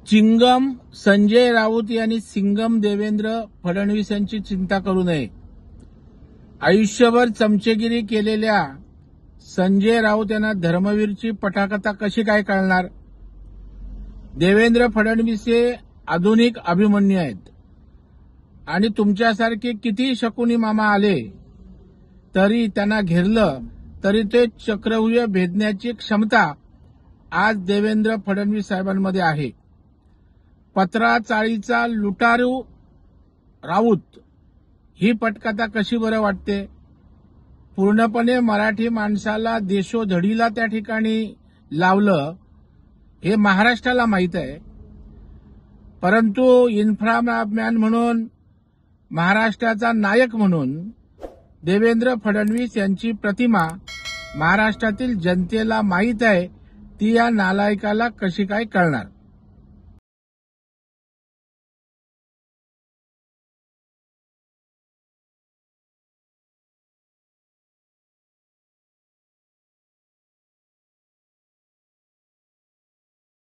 Chewing gum Sanjay Raut यांनी सिंगम देवेंद्र फडणवीस यांची चिंता करू नये। आयुष्यभर चमचेगिरी केलेल्या संजय राऊत यांना धर्मवीरची पटाकथा कशी काय कळणार। देवेंद्र फडणवीस हे आधुनिक अभिमन्यू आहेत आणि तुमच्यासारखे किती शकुनी मामा आले तरी त्यांना घेरलं तरी ते चक्रव्यूह भेदण्याची क्षमता आज देवेंद्र फडणवीस साहेबांमध्ये आहे। पत्रा चाळीचा लुटारू राऊत ही पटकथा कशी बरं वाटते। पूर्णपणे मराठी माणसाला देशोधडीला त्या ठिकाणी लावलं हे महाराष्ट्राला माहीत आहे, परंतु इन्फ्रामॅन म्हणून महाराष्ट्राचा नायक म्हणून देवेंद्र फडणवीस यांची प्रतिमा महाराष्ट्रातील जनतेला माहीत आहे, ती या नालायकाला कशी काय कळणार।